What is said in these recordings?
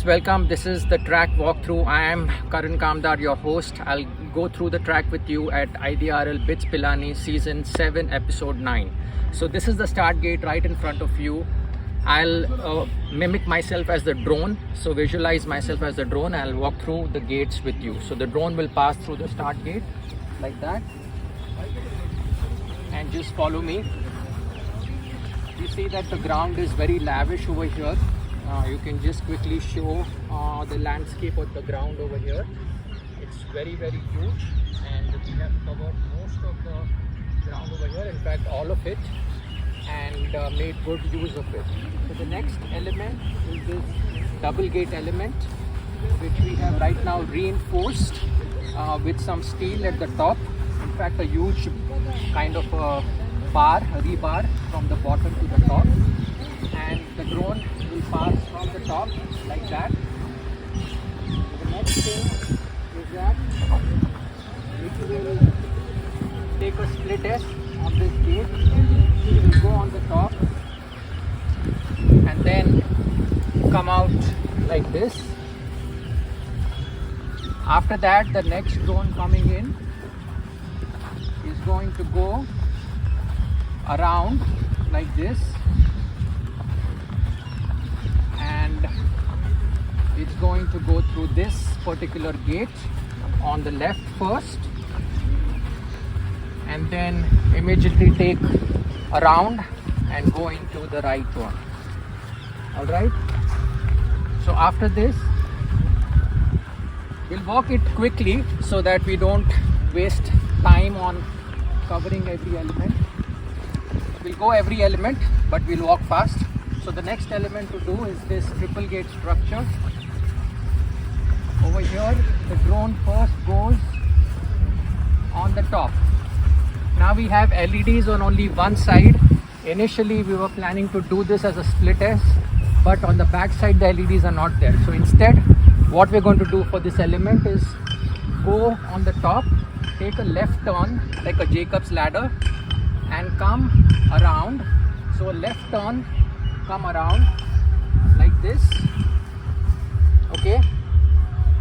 guys, welcome. This is the track walkthrough. I am Karan Kamdar, your host. I'll go through the track with you at IDRL Pilani Season 7 Episode 9. So this is the start gate right in front of you. I'll mimic myself as the drone. So visualize myself as the drone. I'll walk through the gates with you. So the drone will pass through the start gate like that. And just follow me. You see that the ground is very lavish over here. You can just quickly show the landscape of the ground over here. It's very huge, and we have covered most of the ground over here, in fact all of it, and made good use of it. So the next element is this double gate element, which we have right now reinforced with some steel at the top. In fact, a huge kind of a bar, a rebar from the bottom to the top, and the drone will pass from the top like that. The next thing is that it will take a split S on this gate. It will go on the top and then come out like this. After that, the next drone coming in is going to go around like this, and it's going to go through this particular gate on the left first, and then immediately take around and go into the right one. Alright, so after this we'll walk it quickly so that we don't waste time on covering every element. We'll go every element, but we'll walk fast. So the next element to do is this triple gate structure. Over here, the drone first goes on the top. Now we have LEDs on only one side. Initially we were planning to do this as a split S, but on the back side the LEDs are not there. So instead, what we're going to do for this element is go on the top, take a left turn like a Jacob's ladder, and come around. So a left turn, come around like this. Okay,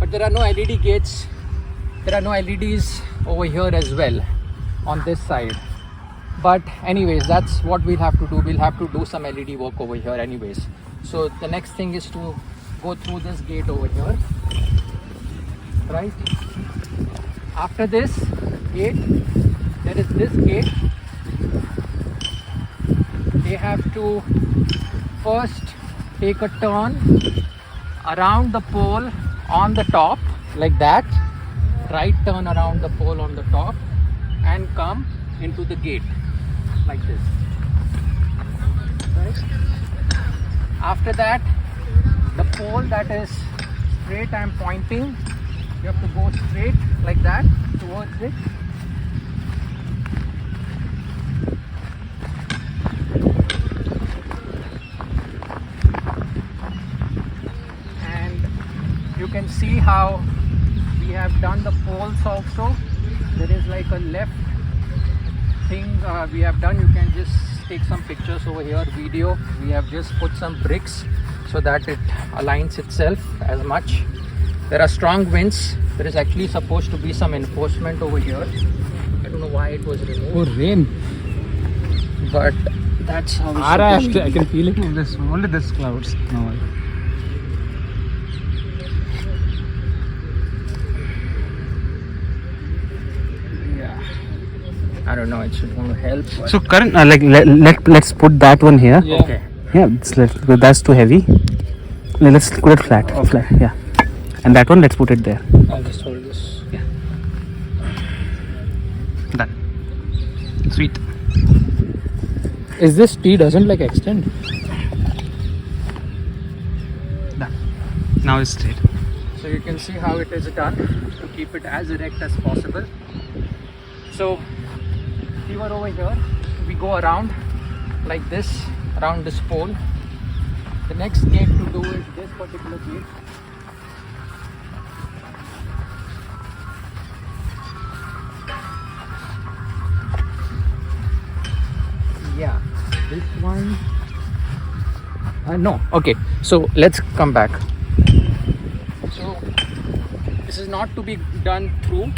but there are no LED gates, there are no LEDs over here as well on this side. But anyways, that's what we'll have to do. We'll have to do some LED work over here anyways. So the next thing is to go through this gate over here, right? After this gate, there is this gate. They have to first take a turn around the pole on the top like that, right turn around the pole on the top, and come into the gate like this, right? After that, the pole that is straight, I'm pointing, you have to go straight like that towards it. You can see how we have done the poles also. There is like a left thing we have done. You can just take some pictures over here, video. We have just put some bricks so that it aligns itself as much. There are strong winds. There is actually supposed to be some enforcement over here. I don't know why it was removed. Oh, rain. But that's how it's supposed to be. I can feel it in this, only this clouds now. I don't know, it's going to help. So Karan, let's put that one here. Yeah. Okay. Yeah, that's too heavy. Let's put it flat. Okay. Flat, yeah. And that one, let's put it there. I'll just hold this. Yeah. Done. Sweet. Is this T doesn't like extend? Done. Now it's straight. So you can see how it is done to keep it as erect as possible. So we were over here, we go around like this, around this pole. The next gate to do is this particular gate. Yeah, this one. No, okay, so let's come back. This is not to be done through.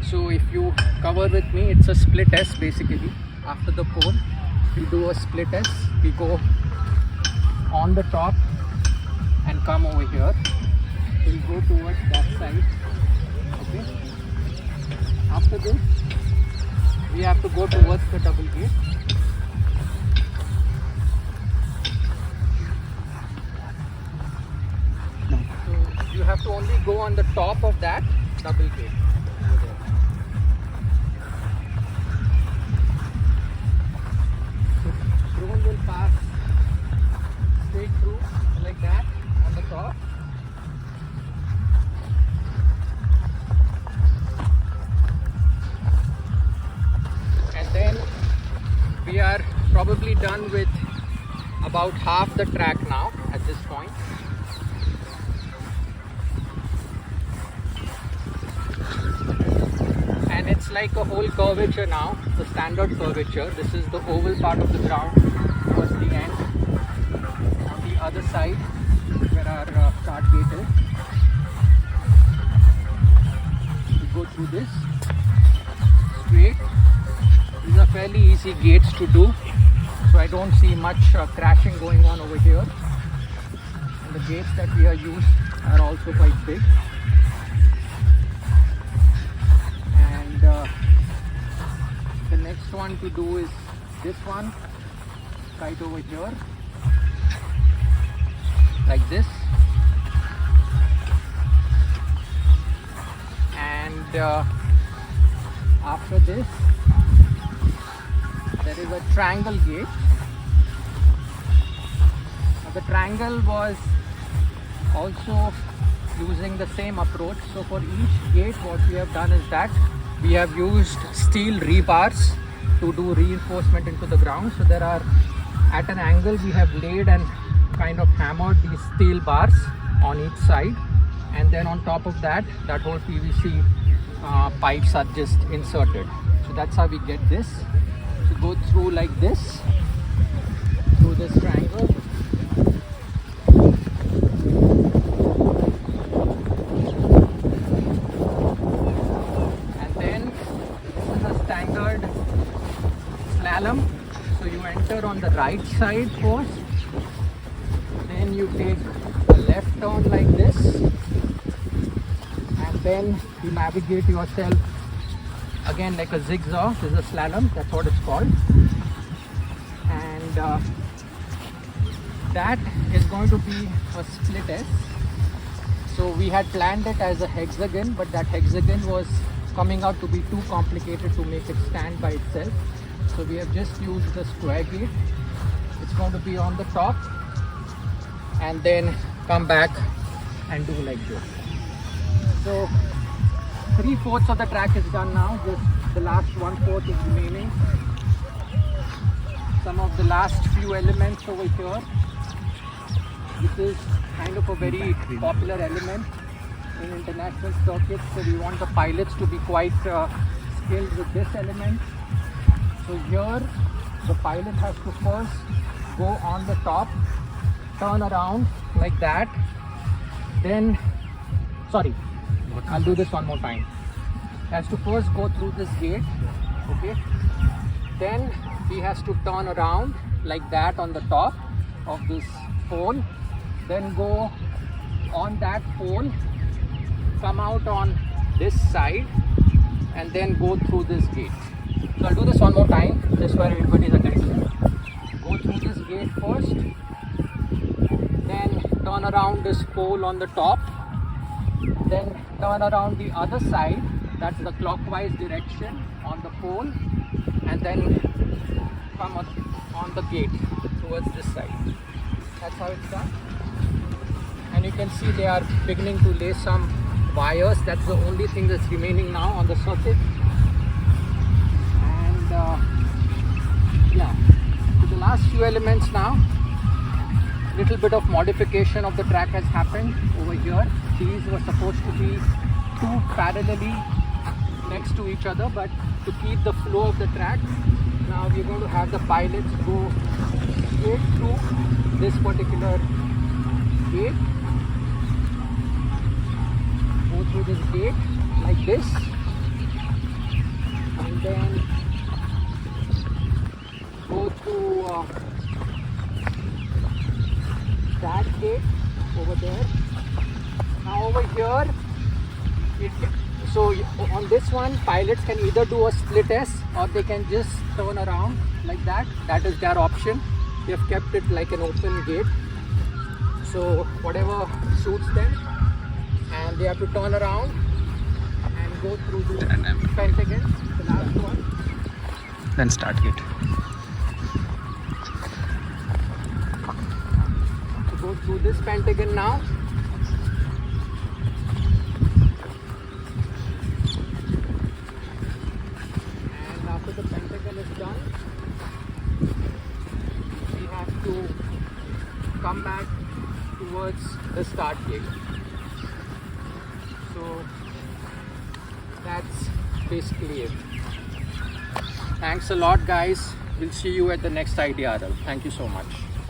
So if you cover with me, it's a split S basically. After the pole, we do a split S. We go on the top and come over here. We'll go towards that side. Okay. After this, we have to go towards the double gate. So you have to only go on the top of that double gate. So drone will pass straight through like that on the top. Then we are probably done with about half the track now at this point. And it's like a whole curvature now, the standard curvature. This is the oval part of the ground towards the end. On the other side where our start gate is, we go through this straight. These are fairly easy gates to do, so I don't see much crashing going on over here. And the gates that we are used are also quite big. And the next one to do is this one, right over here, like this. And after this, there is a triangle gate. Now the triangle was also using the same approach. So for each gate, what we have done is that we have used steel rebars to do reinforcement into the ground. So there are, at an angle, we have laid and kind of hammered these steel bars on each side, and then on top of that, that whole PVC pipes are just inserted. So that's how we get this. So go through like this, through this triangle. And then this is a standard slalom. So you enter on the right side first, then you take a left turn like this, and then you navigate yourself again like a zigzag. This is a slalom, that's what it's called. And that is going to be a split S. So we had planned it as a hexagon, but that hexagon was coming out to be too complicated to make it stand by itself. So we have just used the square gate. It's going to be on the top and then come back and do like this. So 3/4 of the track is done now, just the last 1/4 is remaining. Some of the last few elements over here. This is kind of a very popular element in international circuits, so we want the pilots to be quite skilled with this element. So here the pilot has to first go on the top, turn around like that, then, sorry, I'll do this one more time. Has to first go through this gate, okay? Then he has to turn around like that on the top of this pole, then go on that pole, come out on this side, and then go through this gate. So I'll do this one more time, just for everybody's attention. Go through this gate first, then turn around this pole on the top, then turn around the other side, that's the clockwise direction on the pole, and then come on the gate towards this side. That's how it's done. And you can see they are beginning to lay some wires. That's the only thing that's remaining now on the circuit. And yeah, so the last few elements now, little bit of modification of the track has happened over here. These were supposed to be two parallelly next to each other, but to keep the flow of the track, now we're going to have the pilots go straight through this particular gate, go through this gate like this, and then go to that gate over there. Now over here, so on this one, pilots can either do a split S or they can just turn around like that. That is their option. They have kept it like an open gate, so whatever suits them, and they have to turn around and go through the pentagon, the last one. Then start gate. So go through this pentagon now. And after the pentagon is done, we have to come back towards the start gate. So that's basically it. Thanks a lot, guys. We'll see you at the next IDRL. Thank you so much.